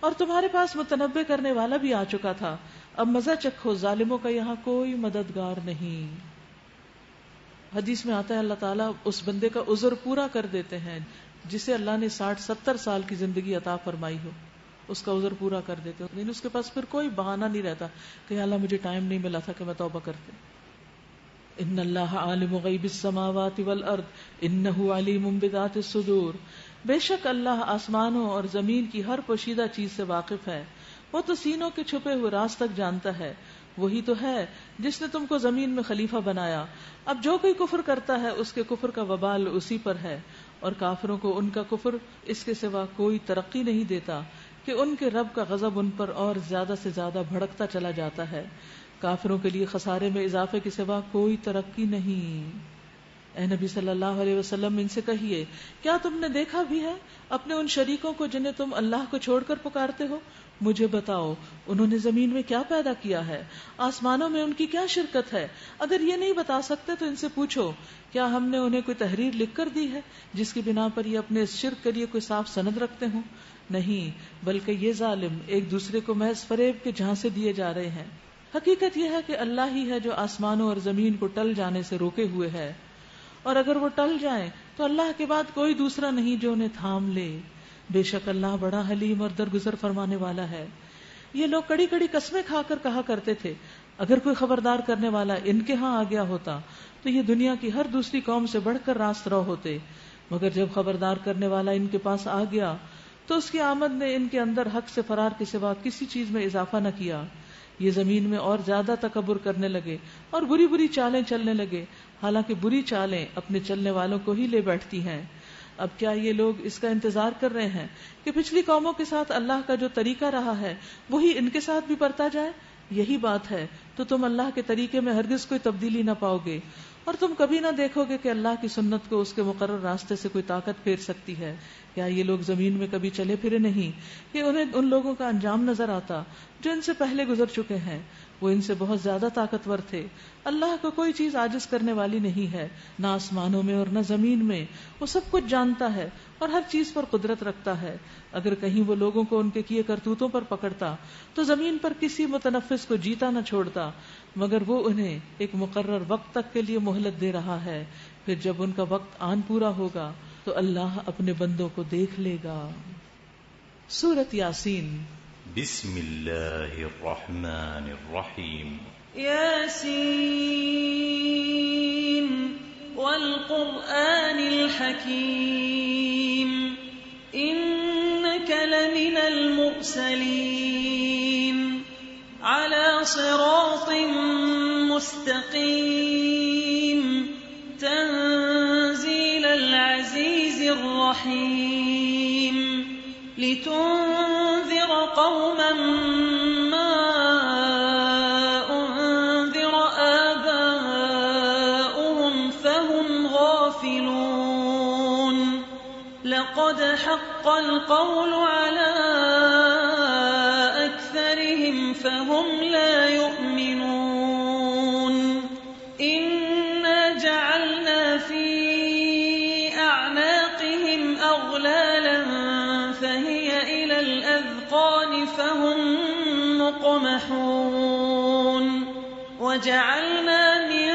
اور تمہارے پاس متنبع کرنے والا بھی آ چکا تھا، اب مزہ چکھو، ظالموں کا یہاں کوئی مددگار نہیں. حدیث میں آتا ہے اللہ تعالیٰ اس بندے کا عذر پورا کر دیتے ہیں جسے اللہ نے 60-70 سال کی زندگی عطا فرمائی ہو، اس کا عذر پورا کر دیتے ہیں. لیکن اس کے پاس پھر کوئی بہانہ نہیں رہتا کہ اللہ مجھے ٹائم نہیں ملا تھا کہ میں توبہ کرتے. ان اللہ عالم غیب السماوات والارض انہ علیم بذات الصدور. بے شک اللہ آسمانوں اور زمین کی ہر پوشیدہ چیز سے واقف ہے، وہ تو سینوں کے چھپے ہوئے راز تک جانتا ہے. وہی تو ہے جس نے تم کو زمین میں خلیفہ بنایا. اب جو کوئی کفر کرتا ہے اس کے کفر کا وبال اسی پر ہے، اور کافروں کو ان کا کفر اس کے سوا کوئی ترقی نہیں دیتا کہ ان کے رب کا غضب ان پر اور زیادہ سے زیادہ بھڑکتا چلا جاتا ہے. کافروں کے لیے خسارے میں اضافے کے سوا کوئی ترقی نہیں. اے نبی صلی اللہ علیہ وسلم ان سے کہیے کیا تم نے دیکھا بھی ہے اپنے ان شریکوں کو جنہیں تم اللہ کو چھوڑ کر پکارتے ہو؟ مجھے بتاؤ انہوں نے زمین میں کیا پیدا کیا ہے، آسمانوں میں ان کی کیا شرکت ہے؟ اگر یہ نہیں بتا سکتے تو ان سے پوچھو کیا ہم نے انہیں کوئی تحریر لکھ کر دی ہے جس کی بنا پر یہ اپنے اس شرک کے لیے کوئی صاف سند رکھتے ہوں؟ نہیں، بلکہ یہ ظالم ایک دوسرے کو محض فریب کے جھانسے دیے جا رہے ہیں. حقیقت یہ ہے کہ اللہ ہی ہے جو آسمانوں اور زمین کو ٹل جانے سے روکے ہوئے ہے، اور اگر وہ ٹل جائیں تو اللہ کے بعد کوئی دوسرا نہیں جو انہیں تھام لے. بے شک اللہ بڑا حلیم اور درگزر فرمانے والا ہے. یہ لوگ کڑی کڑی قسمیں کھا کر کہا کرتے تھے اگر کوئی خبردار کرنے والا ان کے ہاں آ گیا ہوتا تو یہ دنیا کی ہر دوسری قوم سے بڑھ کر راست رو ہوتے. مگر جب خبردار کرنے والا ان کے پاس آ گیا تو اس کی آمد نے ان کے اندر حق سے فرار کے سوا کسی چیز میں اضافہ نہ کیا. یہ زمین میں اور زیادہ تکبر کرنے لگے اور بری بری چالیں چلنے لگے، حالانکہ بری چالیں اپنے چلنے والوں کو ہی لے بیٹھتی ہیں. اب کیا یہ لوگ اس کا انتظار کر رہے ہیں کہ پچھلی قوموں کے ساتھ اللہ کا جو طریقہ رہا ہے وہی ان کے ساتھ بھی برتا جائے؟ یہی بات ہے تو تم اللہ کے طریقے میں ہرگز کوئی تبدیلی نہ پاؤ گے، اور تم کبھی نہ دیکھو گے کہ اللہ کی سنت کو اس کے مقرر راستے سے کوئی طاقت پھیر سکتی ہے. کیا یہ لوگ زمین میں کبھی چلے پھرے نہیں کہ انہیں ان لوگوں کا انجام نظر آتا جو ان سے پہلے گزر چکے ہیں؟ وہ ان سے بہت زیادہ طاقتور تھے. اللہ کو کوئی چیز عاجز کرنے والی نہیں ہے، نہ آسمانوں میں اور نہ زمین میں. وہ سب کچھ جانتا ہے اور ہر چیز پر قدرت رکھتا ہے. اگر کہیں وہ لوگوں کو ان کے کیے کرتوتوں پر پکڑتا تو زمین پر کسی متنفس کو جیتا نہ چھوڑتا، مگر وہ انہیں ایک مقرر وقت تک کے لیے مہلت دے رہا ہے. پھر جب ان کا وقت آن پورا ہوگا تو اللہ اپنے بندوں کو دیکھ لے گا. سورۃ یاسین. بسم اللہ الرحمن الرحیم. یاسین والقرآن الحکیم انک لمن المرسلین علی صراط مستقیم تنزیل العزیز الرحیم لتنذر قوما ما انذر آباؤهم فهم غافلون لقد حق القول على أكثرهم فهم لا يؤمنون إنا جعلنا في أعناقهم أغلالا فهي إلى الأذقان فهم مقمحون وجعلنا من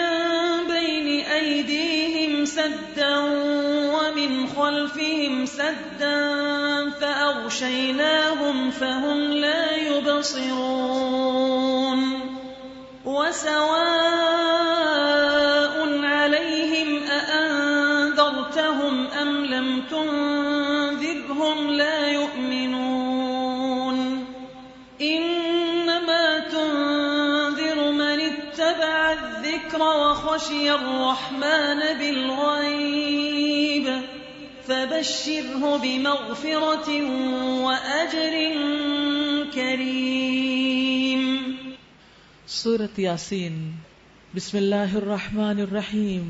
بين أيديهم سدا ومن خلفهم سدا فأغشيناهم فهم لا يبصرون وسواء عليهم أأنذرتهم تنذرهم لا يؤمنون إنما تنذر من اتبع الذكر وخشي الرحمن بالغيب فبشره بمغفرة وأجر کریم. سورۃ یاسین. بسم اللہ الرحمن الرحیم.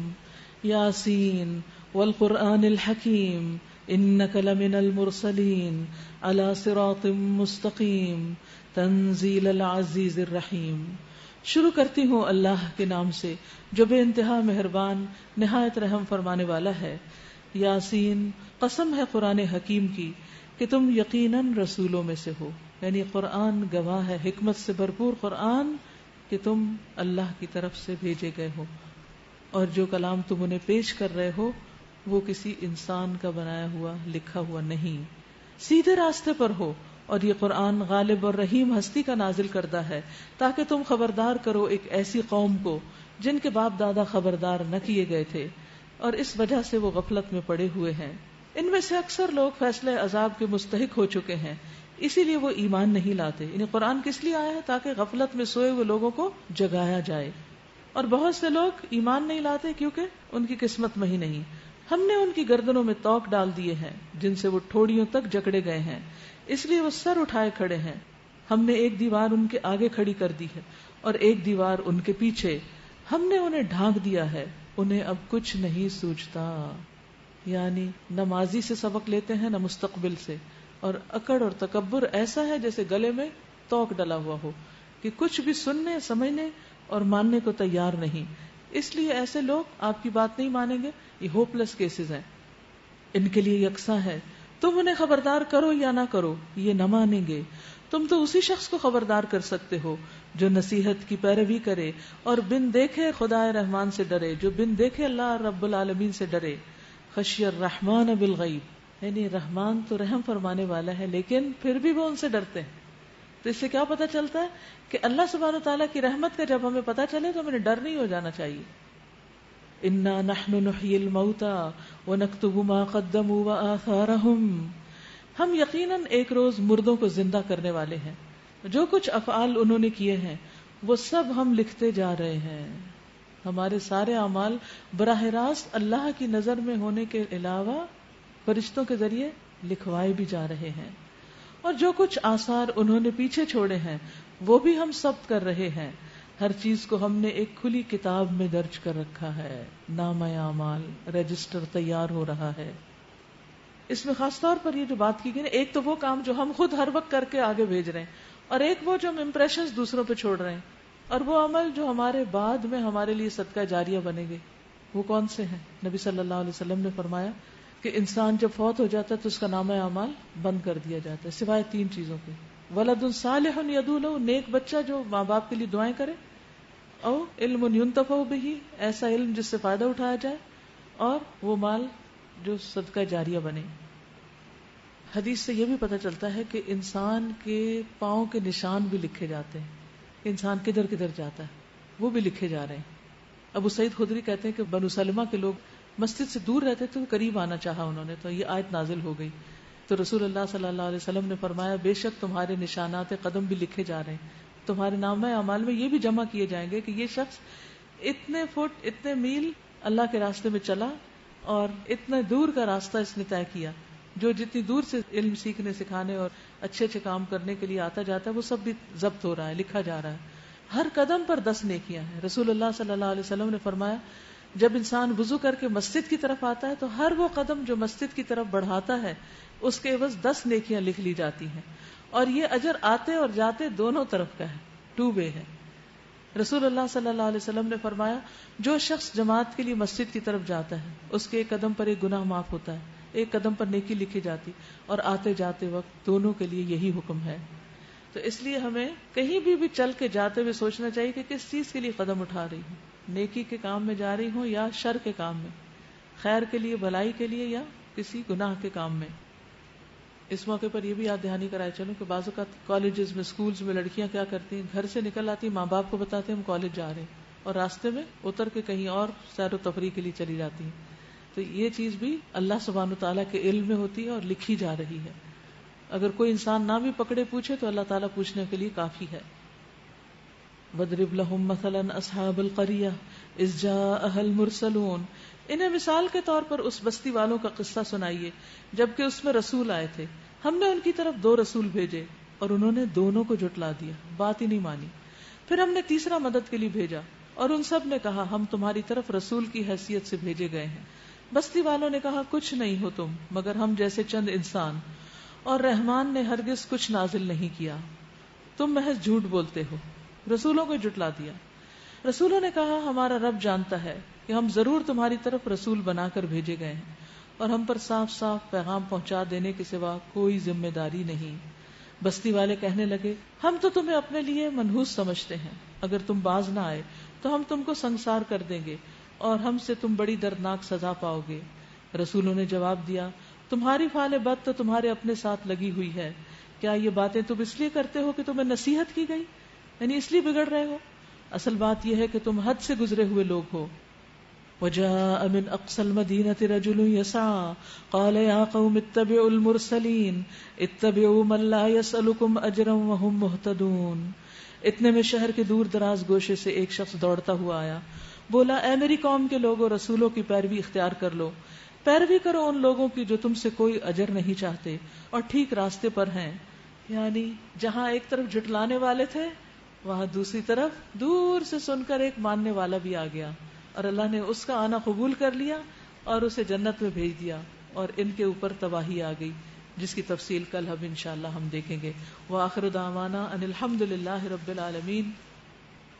یاسین والقرآن الحکیم انک لمن المرسلین علی صراط مستقیم تنزیل العزیز الرحیم. شروع کرتی ہوں اللہ کے نام سے جو بے انتہا مہربان نہایت رحم فرمانے والا ہے. یاسین، قسم ہے قرآن حکیم کی کہ تم یقیناً رسولوں میں سے ہو، یعنی قرآن گواہ ہے، حکمت سے بھرپور قرآن کہ تم اللہ کی طرف سے بھیجے گئے ہو، اور جو کلام تم انہیں پیش کر رہے ہو وہ کسی انسان کا بنایا ہوا لکھا ہوا نہیں، سیدھے راستے پر ہو. اور یہ قرآن غالب اور رحیم ہستی کا نازل کردہ ہے تاکہ تم خبردار کرو ایک ایسی قوم کو جن کے باپ دادا خبردار نہ کیے گئے تھے اور اس وجہ سے وہ غفلت میں پڑے ہوئے ہیں. ان میں سے اکثر لوگ فیصلے عذاب کے مستحق ہو چکے ہیں، اسی لیے وہ ایمان نہیں لاتے. یعنی قرآن کس لیے آیا ہے؟ تاکہ غفلت میں سوئے ہوئے لوگوں کو جگایا جائے. اور بہت سے لوگ ایمان نہیں لاتے کیونکہ ان کی قسمت میں ہی نہیں. ہم نے ان کی گردنوں میں توق ڈال دیے ہیں جن سے وہ ٹھوڑیوں تک جکڑے گئے ہیں، اس لیے وہ سر اٹھائے کھڑے ہیں. ہم نے ایک دیوار ان کے آگے کھڑی کر دی ہے اور ایک دیوار ان کے پیچھے. ہم نے انہیں ڈھانک دیا ہے، انہیں اب کچھ نہیں سوچتا. یعنی نہ ماضی سے سبق لیتے ہیں نہ مستقبل سے، اور اکڑ اور تکبر ایسا ہے جیسے گلے میں توق ڈلا ہوا ہو کہ کچھ بھی سننے، سمجھنے اور ماننے کو تیار نہیں. اس لیے ایسے لوگ آپ کی بات نہیں مانیں گے. یہ ہوپلیس کیسز ہیں، ان کے لیے یکساں ہے. تم انہیں خبردار کرو یا نہ کرو یہ نہ مانیں گے. تم تو اسی شخص کو خبردار کر سکتے ہو جو نصیحت کی پیروی کرے اور بن دیکھے خدا رحمان سے ڈرے، جو بن دیکھے اللہ رب العالمین سے ڈرے. خشی الرحمن بالغیب، یعنی رحمان تو رحم فرمانے والا ہے لیکن پھر بھی وہ ان سے ڈرتے ہیں. تو اس سے کیا پتہ چلتا ہے کہ اللہ سبحانہ وتعالیٰ کی رحمت کا جب ہمیں پتہ چلے تو ہمیں ڈر نہیں ہو جانا چاہیے. انا نحن نحیی الموتى ونکتب ما قدموا وآثارهم، ہم یقیناً ایک روز مردوں کو زندہ کرنے والے ہیں، جو کچھ افعال انہوں نے کیے ہیں وہ سب ہم لکھتے جا رہے ہیں. ہمارے سارے اعمال براہ راست اللہ کی نظر میں ہونے کے علاوہ فرشتوں کے ذریعے لکھوائے بھی جا رہے ہیں، اور جو کچھ آثار انہوں نے پیچھے چھوڑے ہیں وہ بھی ہم ضبط کر رہے ہیں. ہر چیز کو ہم نے ایک کھلی کتاب میں درج کر رکھا ہے. نامہ اعمال، رجسٹر تیار ہو رہا ہے. اس میں خاص طور پر یہ جو بات کی گئی نا، ایک تو وہ کام جو ہم خود ہر وقت کر کے آگے بھیج رہے ہیں، اور ایک وہ جو ہم امپریشنز دوسروں پہ چھوڑ رہے ہیں، اور وہ عمل جو ہمارے بعد میں ہمارے لیے صدقہ جاریہ بنے گے. وہ کون سے ہیں؟ نبی صلی اللہ علیہ وسلم نے فرمایا کہ انسان جب فوت ہو جاتا ہے تو اس کا نامہ اعمال بند کر دیا جاتا ہے سوائے 3 چیزوں کے: ولد صالح یدعو لہ، نیک بچہ جو ماں باپ کے لیے دعائیں کرے، او علم ينتفع به، ایسا علم جس سے فائدہ اٹھایا جائے، اور وہ مال جو صدقہ جاریہ بنے. حدیث سے یہ بھی پتہ چلتا ہے کہ انسان کے پاؤں کے نشان بھی لکھے جاتے ہیں. انسان کدھر کدھر جاتا ہے وہ بھی لکھے جا رہے ہیں. ابو سعید خدری کہتے ہیں کہ بنو سلمہ کے لوگ مسجد سے دور رہتے تھے، قریب آنا چاہا انہوں نے، تو یہ آیت نازل ہو گئی. تو رسول اللہ صلی اللہ علیہ وسلم نے فرمایا بے شک تمہارے نشانات قدم بھی لکھے جا رہے ہیں، تمہارے نامہ اعمال میں یہ بھی جمع کیے جائیں گے کہ یہ شخص اتنے فٹ اتنے میل اللہ کے راستے میں چلا اور اتنے دور کا راستہ اس نے طے کیا. جو جتنی دور سے علم سیکھنے سکھانے اور اچھے اچھے کام کرنے کے لیے آتا جاتا ہے وہ سب بھی ضبط ہو رہا ہے، لکھا جا رہا ہے. ہر قدم پر 10 نیکیاں ہیں. رسول اللہ صلی اللہ علیہ وسلم نے فرمایا جب انسان وضو کر کے مسجد کی طرف آتا ہے تو ہر وہ قدم جو مسجد کی طرف بڑھاتا ہے اس کے عوض 10 نیکیاں لکھ لی جاتی ہیں، اور یہ اجر آتے اور جاتے دونوں طرف کا ہے، 2 وے ہے. رسول اللہ صلی اللہ علیہ وسلم نے فرمایا جو شخص جماعت کے لیے مسجد کی طرف جاتا ہے اس کے ایک قدم پر ایک گناہ معاف ہوتا ہے، ایک قدم پر نیکی لکھی جاتی، اور آتے جاتے وقت دونوں کے لیے یہی حکم ہے. تو اس لیے ہمیں کہیں بھی چل کے جاتے ہوئے سوچنا چاہیے کہ کس چیز کے لیے قدم اٹھا رہی ہوں، نیکی کے کام میں جا رہی ہوں یا شر کے کام میں، خیر کے لیے، بھلائی کے لیے، یا کسی گناہ کے کام میں. اس موقع پر یہ بھی یاد دہانی کرائے چلوں کہ بعض اوقات کالجز میں، سکولز میں لڑکیاں کیا کرتی ہیں، گھر سے نکل آتی ہیں، ماں باپ کو بتاتے ہیں ہم کالج جا رہے ہیں، اور راستے میں اتر کے کہیں اور سیر و تفریح کے لیے چلی جاتی ہیں. تو یہ چیز بھی اللہ سبحانہ تعالیٰ کے علم میں ہوتی ہے اور لکھی جا رہی ہے. اگر کوئی انسان نہ بھی پکڑے پوچھے تو اللہ تعالیٰ پوچھنے کے لیے کافی ہے. وَاضْرِبْ لَهُمْ مَثَلًا أَصْحَابَ الْقَرْيَةِ إِذْ جَاءَهَا الْمُرْسَلُونَ. انہیں مثال کے طور پر اس بستی والوں کا قصہ سنائیے جبکہ اس میں رسول آئے تھے. ہم نے ان کی طرف 2 رسول بھیجے اور انہوں نے دونوں کو جھٹلا دیا, بات ہی نہیں مانی. پھر ہم نے تیسرا مدد کے لیے بھیجا اور ان سب نے کہا ہم تمہاری طرف رسول کی حیثیت سے بھیجے گئے ہیں. بستی والوں نے کہا کچھ نہیں ہو تم مگر ہم جیسے چند انسان, اور رحمان نے ہرگز کچھ نازل نہیں کیا, تم محض جھوٹ بولتے ہو. رسولوں کو جھٹلا دیا. رسولوں نے کہا ہمارا رب جانتا ہے کہ ہم ضرور تمہاری طرف رسول بنا کر بھیجے گئے ہیں اور ہم پر صاف صاف پیغام پہنچا دینے کے سوا کوئی ذمہ داری نہیں. بستی والے کہنے لگے ہم تو تمہیں اپنے لیے منحوس سمجھتے ہیں, اگر تم باز نہ آئے تو ہم تم کو سنسار کر دیں گے اور ہم سے تم بڑی دردناک سزا پاؤ گے. رسولوں نے جواب دیا تمہاری فعل بد تو تمہارے اپنے ساتھ لگی ہوئی ہے, کیا یہ باتیں تم اس لیے کرتے ہو کہ تمہیں نصیحت کی گئی, یعنی اس لیے بگڑ رہے ہو؟ اصل بات یہ ہے کہ تم حد سے گزرے ہوئے لوگ ہو. وجاء من اقصى المدينة رجل يسعى قال يا قوم اتبعوا المرسلين اتبعوا من لا يسألكم اجرا وهم مهتدون. اتنے میں شہر کے دور دراز گوشے سے ایک شخص دوڑتا ہوا آیا, بولا اے میری قوم کے لوگوں, رسولوں کی پیروی اختیار کر لو, پیروی کرو ان لوگوں کی جو تم سے کوئی اجر نہیں چاہتے اور ٹھیک راستے پر ہیں. یعنی جہاں ایک طرف جھٹلانے والے تھے وہاں دوسری طرف دور سے سن کر ایک ماننے والا بھی آ گیا اور اللہ نے اس کا آنا قبول کر لیا اور اسے جنت میں بھیج دیا, اور ان کے اوپر تباہی آ گئی جس کی تفصیل کل اب انشاءاللہ ہم دیکھیں گے. وآخر دعوانا ان الحمدللہ رب العالمین.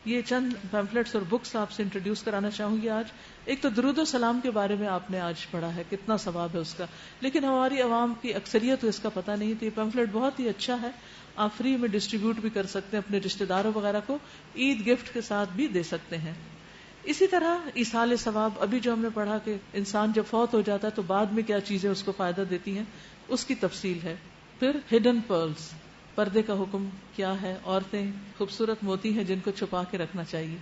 یہ چند پیمفلیٹس اور بکس آپ سے انٹروڈیوس کرانا چاہوں گی آج. ایک تو درود و سلام کے بارے میں آپ نے آج پڑھا ہے, کتنا ثواب ہے اس کا, لیکن ہماری عوام کی اکثریت کو اس کا پتہ نہیں. تو یہ پیمفلیٹ بہت ہی اچھا ہے, آپ فری میں ڈسٹریبیوٹ بھی کر سکتے ہیں, اپنے رشتہ داروں وغیرہ کو عید گفٹ کے ساتھ بھی دے سکتے ہیں. اسی طرح ایصال ثواب, ابھی جو ہم نے پڑھا کہ انسان جب فوت ہو جاتا ہے تو بعد میں کیا چیزیں اس کو فائدہ دیتی ہیں, اس کی تفصیل ہے. پھر ہڈن پرلز, پردے کا حکم کیا ہے, عورتیں خوبصورت موتی ہیں جن کو چھپا کے رکھنا چاہیے.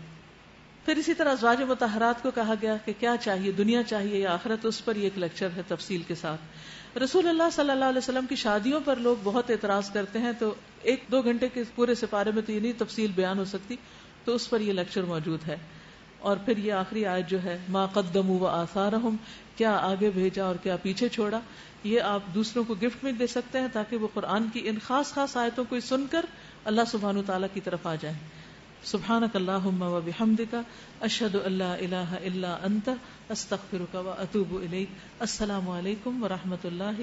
پھر اسی طرح ازواج مطہرات کو کہا گیا کہ کیا چاہیے, دنیا چاہیے یا آخرت, اس پر یہ ایک لیکچر ہے تفصیل کے ساتھ. رسول اللہ صلی اللہ علیہ وسلم کی شادیوں پر لوگ بہت اعتراض کرتے ہیں, تو 1-2 گھنٹے کے پورے سپارے میں تو یہ نہیں تفصیل بیان ہو سکتی, تو اس پر یہ لیکچر موجود ہے. اور پھر یہ آخری آیت جو ہے ما قدموا وآثارہم, کیا آگے بھیجا اور کیا پیچھے چھوڑا, یہ آپ دوسروں کو گفٹ میں دے سکتے ہیں تاکہ وہ قرآن کی ان خاص آیتوں کو سن کر اللہ سبحانہ تعالیٰ کی طرف آ جائیں. سبحانک اللہم وبحمدک اشہد ان لا الہ الا انت استغفرک واتوب الیک. السلام علیکم ورحمۃ اللہ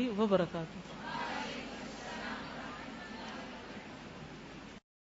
وبرکاتہ.